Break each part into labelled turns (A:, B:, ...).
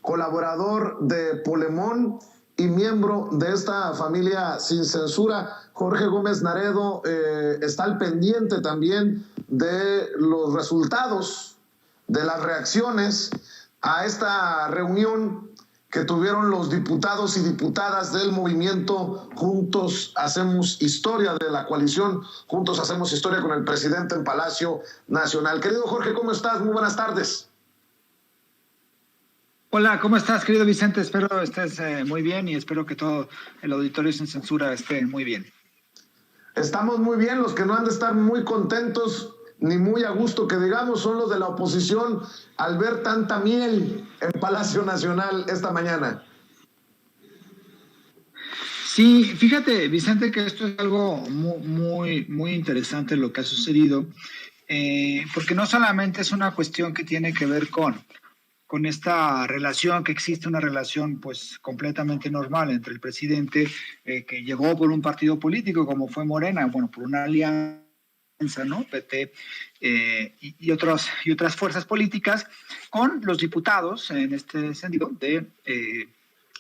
A: colaborador de Polemón y miembro de esta familia sin censura. Jorge Gómez Naredo está al pendiente también de los resultados, de las reacciones a esta reunión que tuvieron los diputados y diputadas del movimiento Juntos Hacemos Historia, de la coalición Juntos Hacemos Historia, con el presidente en Palacio Nacional. Querido Jorge, ¿cómo estás? Muy buenas tardes.
B: Hola, ¿cómo estás, querido Vicente? Espero estés muy bien y espero que todo el auditorio sin censura esté muy bien.
A: Estamos muy bien. Los que no han de estar muy contentos ni muy a gusto, que digamos, son los de la oposición al ver tanta miel en Palacio Nacional esta mañana.
B: Sí, fíjate, Vicente, que esto es algo muy interesante lo que ha sucedido, porque no solamente es una cuestión que tiene que ver con esta relación, que existe una relación pues completamente normal entre el presidente que llegó por un partido político como fue Morena, bueno, por una alianza, ¿no? PT y otras fuerzas políticas, con los diputados en este sentido de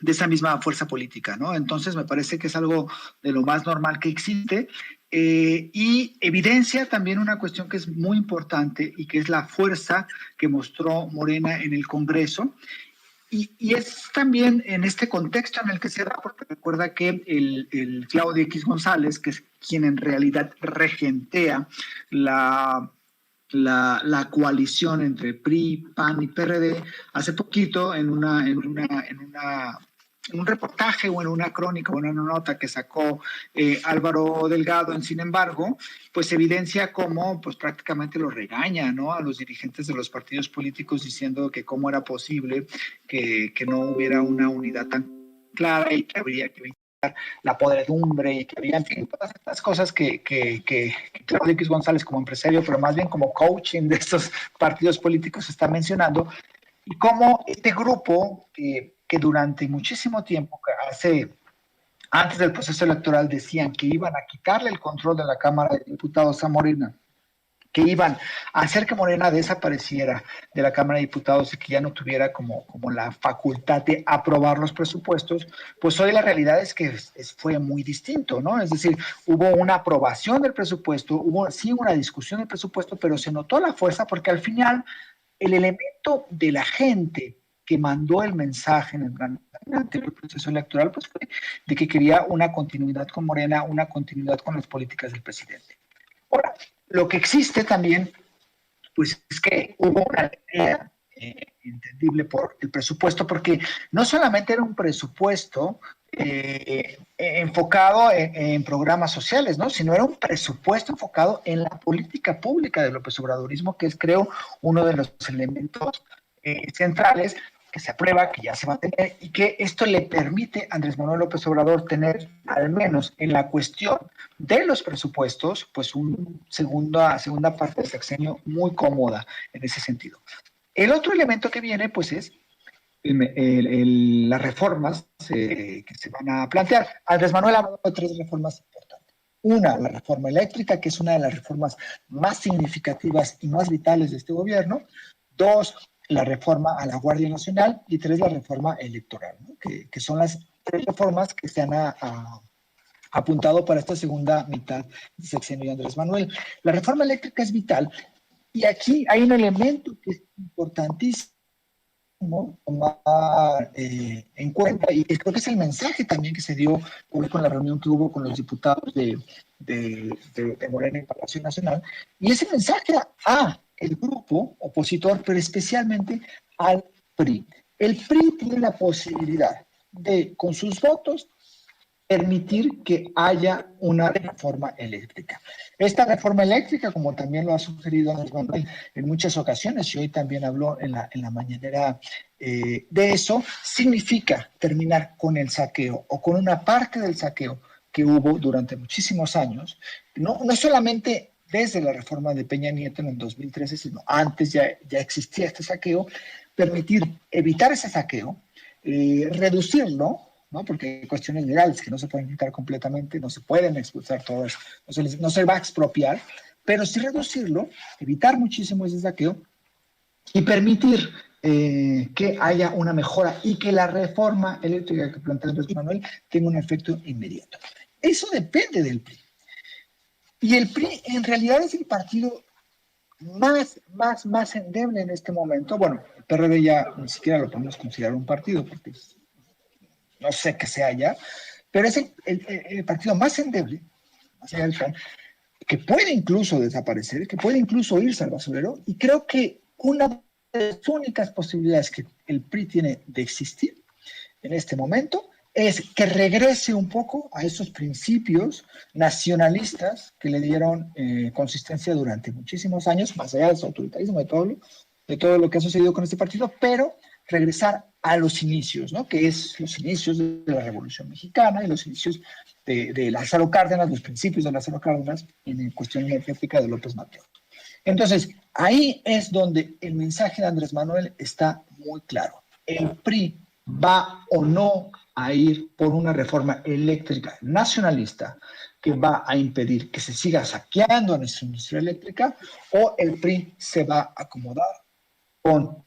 B: esa misma fuerza política, ¿no? Entonces me parece que es algo de lo más normal que existe, y evidencia también una cuestión que es muy importante y que es la fuerza que mostró Morena en el Congreso. Y es también en este contexto en el que se da, porque recuerda que el Claudio X González, que es quien en realidad regentea la coalición entre PRI, PAN y PRD, hace poquito en un reportaje o en una crónica o en una nota que sacó Álvaro Delgado, Sin embargo, pues evidencia cómo pues prácticamente lo regaña, ¿no?, a los dirigentes de los partidos políticos, diciendo que cómo era posible que no hubiera una unidad tan clara y que habría que la podredumbre y que había, en fin, todas estas cosas que Claudio X González, como empresario, pero más bien como coaching de estos partidos políticos, está mencionando, y cómo este grupo que durante muchísimo tiempo, antes del proceso electoral, decían que iban a quitarle el control de la Cámara de Diputados a Morena, que iban a hacer que Morena desapareciera de la Cámara de Diputados y que ya no tuviera como la facultad de aprobar los presupuestos, pues hoy la realidad es que fue muy distinto, ¿no? Es decir, hubo una aprobación del presupuesto, hubo sí una discusión del presupuesto, pero se notó la fuerza, porque al final el elemento de la gente que mandó el mensaje en el anterior proceso electoral, pues fue de que quería una continuidad con Morena, una continuidad con las políticas del presidente. Ahora, lo que existe también, pues es que hubo una idea entendible por el presupuesto, porque no solamente era un presupuesto enfocado en programas sociales, ¿no?, sino era un presupuesto enfocado en la política pública del López Obradorismo, que es, creo, uno de los elementos centrales que se aprueba, que ya se va a tener, y que esto le permite a Andrés Manuel López Obrador tener, al menos en la cuestión de los presupuestos, pues una segunda parte del sexenio muy cómoda en ese sentido. El otro elemento que viene, pues, es las reformas que se van a plantear. Andrés Manuel ha hablado de 3 reformas importantes. Una, la reforma eléctrica, que es una de las reformas más significativas y más vitales de este gobierno. 2, la reforma a la Guardia Nacional. Y 3, la reforma electoral, ¿no?, que son las 3 reformas que se han apuntado para esta segunda mitad del sexenio de Andrés Manuel. La reforma eléctrica es vital, y aquí hay un elemento que es importantísimo tomar en cuenta, y creo que es el mensaje también que se dio hoy con la reunión que hubo con los diputados de Morena en Palacio Nacional, y ese mensaje a el grupo opositor, pero especialmente al PRI. El PRI tiene la posibilidad de, con sus votos, permitir que haya una reforma eléctrica. Esta reforma eléctrica, como también lo ha sugerido Andrés Manuel en muchas ocasiones, y hoy también habló en la mañanera de eso, significa terminar con el saqueo, o con una parte del saqueo que hubo durante muchísimos años, no solamente desde la reforma de Peña Nieto en el 2013, sino antes ya existía este saqueo. Evitar ese saqueo, reducirlo, ¿no?, porque hay cuestiones legales que no se pueden quitar completamente, no se pueden expulsar todas, no se va a expropiar, pero sí reducirlo, evitar muchísimo ese saqueo y permitir que haya una mejora y que la reforma eléctrica que plantea Andrés Manuel tenga un efecto inmediato. Eso depende del PRI. Y el PRI en realidad es el partido más endeble en este momento. Bueno, el PRD ya ni siquiera lo podemos considerar un partido, porque no sé qué sea ya, pero es el partido más endeble, más allá del PAN, que puede incluso desaparecer, que puede incluso irse al basurero, y creo que una de las únicas posibilidades que el PRI tiene de existir en este momento es que regrese un poco a esos principios nacionalistas que le dieron consistencia durante muchísimos años, más allá de su autoritarismo, de todo lo que ha sucedido con este partido, pero regresar a los inicios, ¿no? Que es los inicios de la Revolución Mexicana y los inicios de Lázaro Cárdenas, los principios de Lázaro Cárdenas en cuestión energética de López Mateos. Entonces, ahí es donde el mensaje de Andrés Manuel está muy claro. El PRI va o no a ir por una reforma eléctrica nacionalista que va a impedir que se siga saqueando a nuestra industria eléctrica, o el PRI se va a acomodar con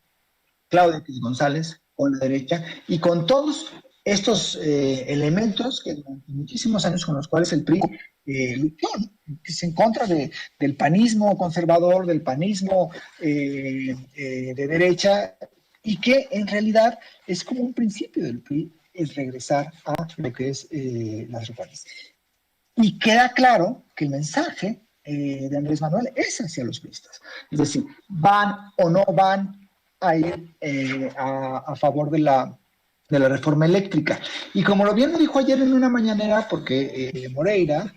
B: Claudia X González, con la derecha y con todos estos elementos que durante muchísimos años con los cuales el PRI luchó, ¿no? Que es en contra del panismo conservador, del panismo de derecha, y que en realidad es como un principio del PRI, es regresar a lo que es las reformas. Y queda claro que el mensaje de Andrés Manuel es hacia los priistas. Es decir, van o no van a ir a favor de la reforma eléctrica. Y como lo bien me dijo ayer en una mañanera, porque Moreira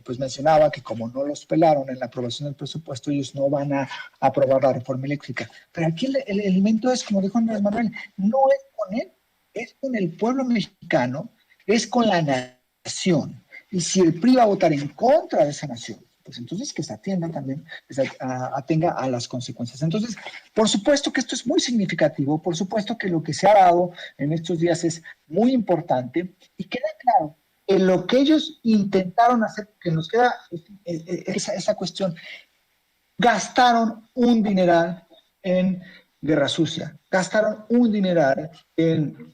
B: pues mencionaba que como no los pelaron en la aprobación del presupuesto, ellos no van a aprobar la reforma eléctrica. Pero aquí el elemento es, como dijo Andrés Manuel, no es con él, es con el pueblo mexicano, es con la nación. Y si el PRI va a votar en contra de esa nación, pues entonces que se atienda también, que se atenga a las consecuencias. Entonces, por supuesto que esto es muy significativo, por supuesto que lo que se ha dado en estos días es muy importante, y queda claro que lo que ellos intentaron hacer, que nos queda esa cuestión, gastaron un dineral en guerra sucia, gastaron un dineral en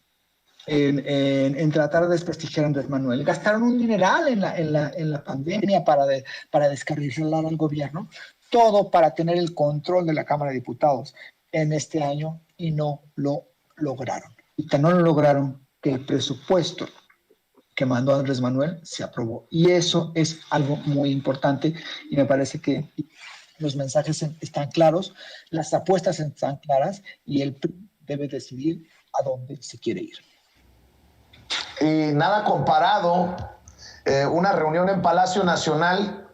B: tratar de desprestigiar a Andrés Manuel. Gastaron un dineral en la pandemia para descarrilar al gobierno, todo para tener el control de la Cámara de Diputados en este año, y no lo lograron. Y que no lo lograron que el presupuesto que mandó Andrés Manuel se aprobó. Y eso es algo muy importante, y me parece que los mensajes están claros, las apuestas están claras, y el PRI debe decidir a dónde se quiere ir.
A: Y nada comparado, una reunión en Palacio Nacional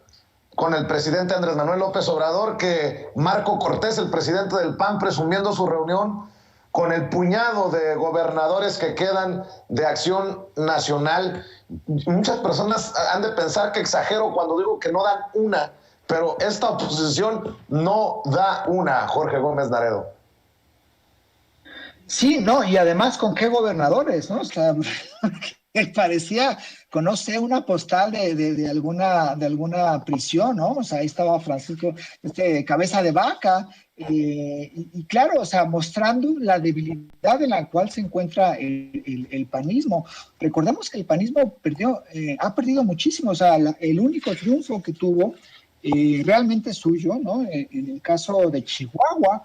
A: con el presidente Andrés Manuel López Obrador, que Marco Cortés, el presidente del PAN, presumiendo su reunión con el puñado de gobernadores que quedan de Acción Nacional. Muchas personas han de pensar que exagero cuando digo que no dan una, pero esta oposición no da una, Jorge Gómez Naredo.
B: Sí, no, y además con qué gobernadores, ¿no? O sea, parecía, conoce una postal de alguna prisión, ¿no? O sea, ahí estaba Francisco, cabeza de vaca, y claro, o sea, mostrando la debilidad en la cual se encuentra el panismo. Recordemos que el panismo ha perdido muchísimo, o sea, el único triunfo que tuvo realmente suyo, ¿no? En el caso de Chihuahua,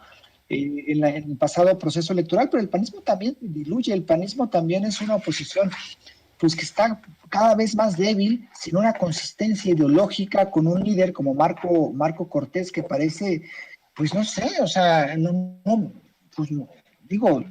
B: en el pasado proceso electoral, pero el panismo también diluye, el panismo también es una oposición pues que está cada vez más débil, sin una consistencia ideológica, con un líder como Marco Cortés, que parece, pues no sé, o sea, pues digo,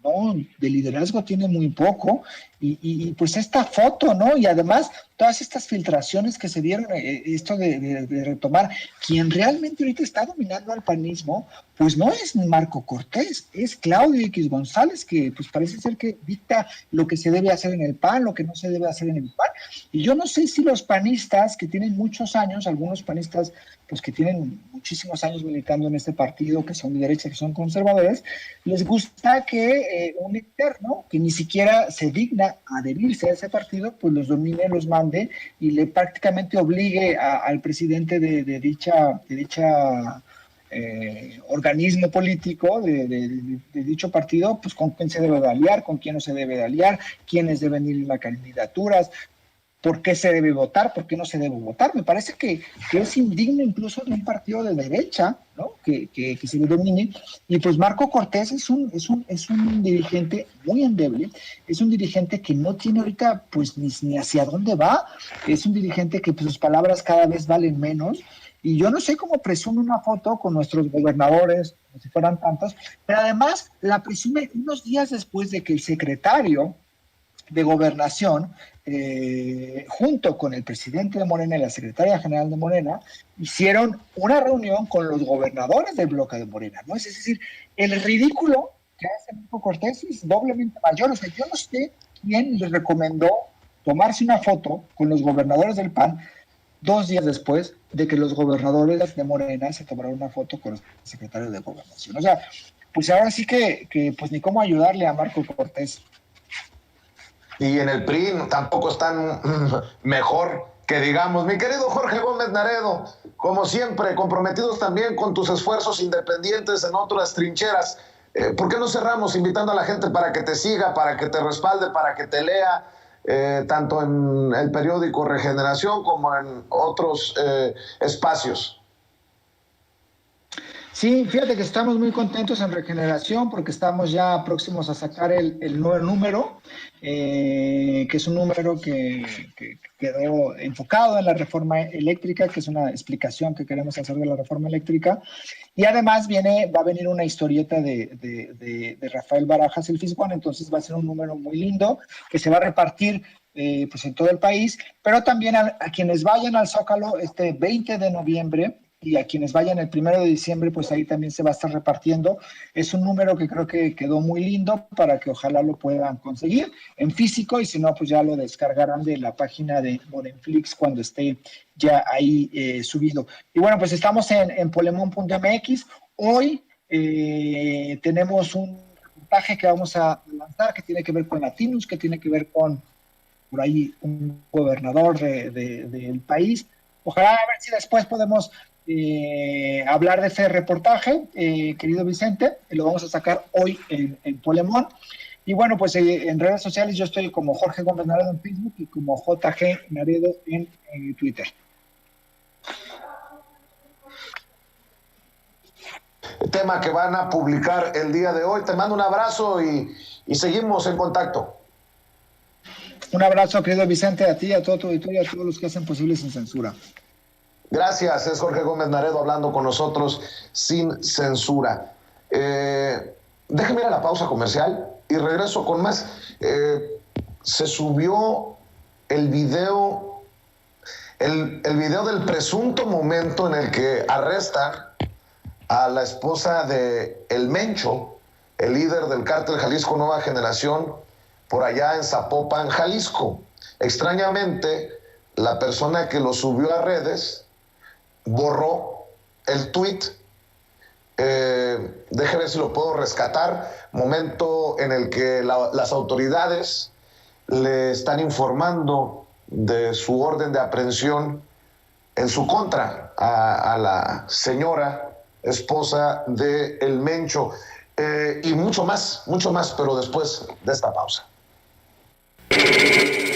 B: no, de liderazgo tiene muy poco, y pues esta foto, ¿no? Y además todas estas filtraciones que se dieron, esto de retomar, quien realmente ahorita está dominando al panismo, pues no es Marco Cortés, es Claudio X González, que pues parece ser que dicta lo que se debe hacer en el PAN, lo que no se debe hacer en el PAN. Y yo no sé si los panistas que tienen muchos años, algunos panistas pues que tienen muchísimos años militando en este partido, que son de derecha, que son conservadores, les gusta que un interno que ni siquiera se digna a adherirse a ese partido, pues los domine, los mande y le prácticamente obligue al presidente de dicha organismo político de dicho partido, pues con quién se debe de aliar, con quién no se debe de aliar, quiénes deben ir en las candidaturas, por qué se debe votar, por qué no se debe votar. Me parece que es indigno incluso de un partido de derecha, ¿no? que se le domine. Y pues Marco Cortés es un dirigente muy endeble, es un dirigente que no tiene ahorita pues ni hacia dónde va, es un dirigente que pues, sus palabras cada vez valen menos. Y yo no sé cómo presume una foto con nuestros gobernadores, como si fueran tantos, pero además la presume unos días después de que el secretario de Gobernación, junto con el presidente de Morena y la secretaria general de Morena, hicieron una reunión con los gobernadores del bloque de Morena, ¿no? Es decir, el ridículo que hace Marco Cortés es doblemente mayor. O sea, yo no sé quién le recomendó tomarse una foto con los gobernadores del PAN 2 días después de que los gobernadores de Morena se tomaron una foto con el secretario de Gobernación. O sea, pues ahora sí que pues ni cómo ayudarle a Marco Cortés.
A: Y en el PRI tampoco están mejor que digamos. Mi querido Jorge Gómez Naredo, como siempre, comprometidos también con tus esfuerzos independientes en otras trincheras. ¿Por qué no cerramos invitando a la gente para que te siga, para que te respalde, para que te lea, tanto en el periódico Regeneración como en otros espacios?
B: Sí, fíjate que estamos muy contentos en Regeneración porque estamos ya próximos a sacar el nuevo número, que es un número que quedó enfocado en la reforma eléctrica, que es una explicación que queremos hacer de la reforma eléctrica. Y además va a venir una historieta de Rafael Barajas, el Fisgón, entonces va a ser un número muy lindo que se va a repartir pues en todo el país, pero también a quienes vayan al Zócalo este 20 de noviembre, y a quienes vayan el 1 de diciembre, pues ahí también se va a estar repartiendo. Es un número que creo que quedó muy lindo para que ojalá lo puedan conseguir en físico, y si no, pues ya lo descargarán de la página de Morenflix cuando esté ya ahí subido. Y bueno, pues estamos en polemon.mx. Hoy tenemos un reportaje que vamos a lanzar que tiene que ver con Latinos, que tiene que ver con, por ahí, un gobernador del país. Ojalá a ver si después podemos hablar de ese reportaje, querido Vicente, lo vamos a sacar hoy en Polemón. Y bueno, pues en redes sociales yo estoy como Jorge Gómez Naredo en Facebook y como JG Naredo en Twitter.
A: Tema que van a publicar el día de hoy. Te mando un abrazo y seguimos en contacto.
B: Un abrazo, querido Vicente, a ti, a todo tu auditorio, a todos los que hacen posible Sin Censura.
A: Gracias, es Jorge Gómez Naredo hablando con nosotros sin censura. Déjeme ir a la pausa comercial y regreso con más. Se subió el video del presunto momento en el que arrestan a la esposa de El Mencho, el líder del cártel Jalisco Nueva Generación, por allá en Zapopan, Jalisco. Extrañamente, la persona que lo subió a redes borró el tuit. Déjeme ver si lo puedo rescatar. Momento en el que las autoridades le están informando de su orden de aprehensión en su contra a la señora esposa de El Mencho, y mucho más, pero después de esta pausa.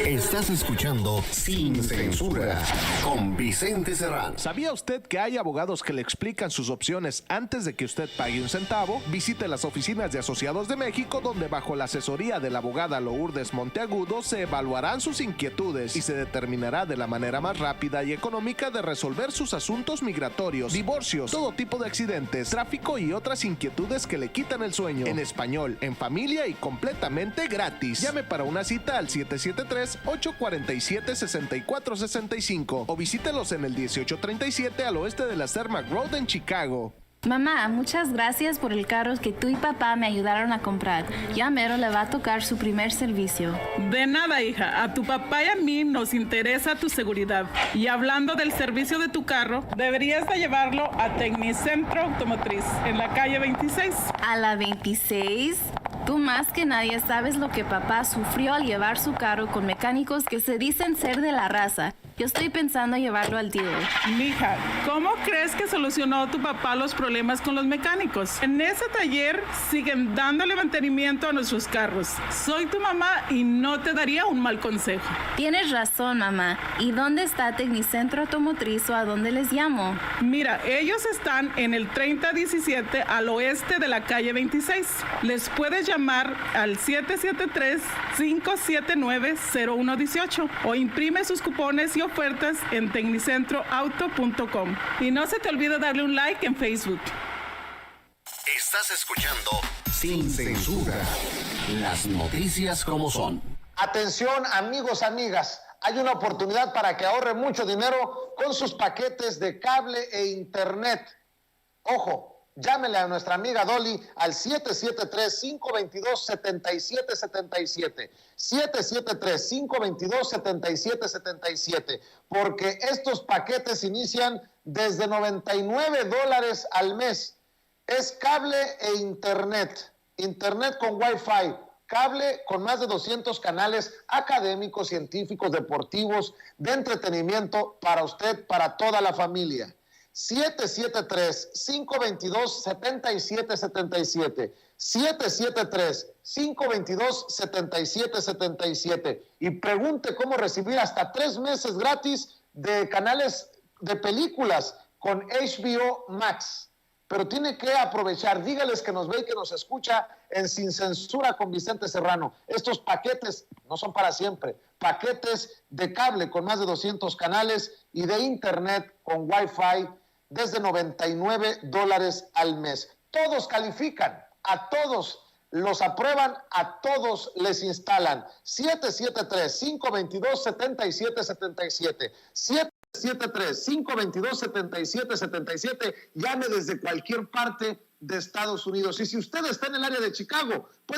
C: Estás escuchando Sin Censura con Vicente Serrano.
D: ¿Sabía usted que hay abogados que le explican sus opciones antes de que usted pague un centavo? Visite las oficinas de Asociados de México, donde bajo la asesoría de la abogada Lourdes Monteagudo se evaluarán sus inquietudes y se determinará de la manera más rápida y económica de resolver sus asuntos migratorios, divorcios, todo tipo de accidentes, tráfico y otras inquietudes que le quitan el sueño. En español, en familia y completamente gratis. Llame para una cita al 773-847-6465 o visítelos en el 1837 al oeste de la Cermak Road en Chicago.
E: Mamá, muchas gracias por el carro que tú y papá me ayudaron a comprar. Ya mero le va a tocar su primer servicio.
F: De nada, hija. A tu papá y a mí nos interesa tu seguridad. Y hablando del servicio de tu carro, deberías de llevarlo a Tecnicentro Automotriz, en la calle 26.
E: ¿A la 26? Tú más que nadie sabes lo que papá sufrió al llevar su carro con mecánicos que se dicen ser de la raza. Yo estoy pensando llevarlo al dealer.
F: Mija, ¿cómo crees que solucionó tu papá los problemas con los mecánicos? En ese taller siguen dándole mantenimiento a nuestros carros. Soy tu mamá y no te daría un mal consejo.
E: Tienes razón, mamá. ¿Y dónde está Tecnicentro Automotriz o a dónde les llamo?
F: Mira, ellos están en el 3017 al oeste de la calle 26. Les puedes llamar al 773-579-0118 o imprime sus cupones y ofertas en tecnicentroauto.com. Y no se te olvide darle un like en Facebook.
C: Estás escuchando Sin Censura. Las noticias como son.
A: Atención, amigos, amigas. Hay una oportunidad para que ahorre mucho dinero con sus paquetes de cable e internet. Ojo, llámele a nuestra amiga Dolly al 773-522-7777. 773-522-7777. Porque estos paquetes inician desde $99 al mes. Es cable e internet. Internet con Wi-Fi. Cable con más de 200 canales académicos, científicos, deportivos, de entretenimiento para usted, para toda la familia. 773-522-7777. 773-522-7777. Y pregunte cómo recibir hasta 3 meses gratis de canales de películas con HBO Max. Pero tiene que aprovechar, dígales que nos ve y que nos escucha en Sin Censura con Vicente Serrano. Estos paquetes no son para siempre, paquetes de cable con más de 200 canales y de internet con Wi-Fi desde $99 al mes. Todos califican, a todos los aprueban, a todos les instalan. 773-522-7777. 773-522-7777. Llame desde cualquier parte de Estados Unidos. Y si usted está en el área de Chicago, puede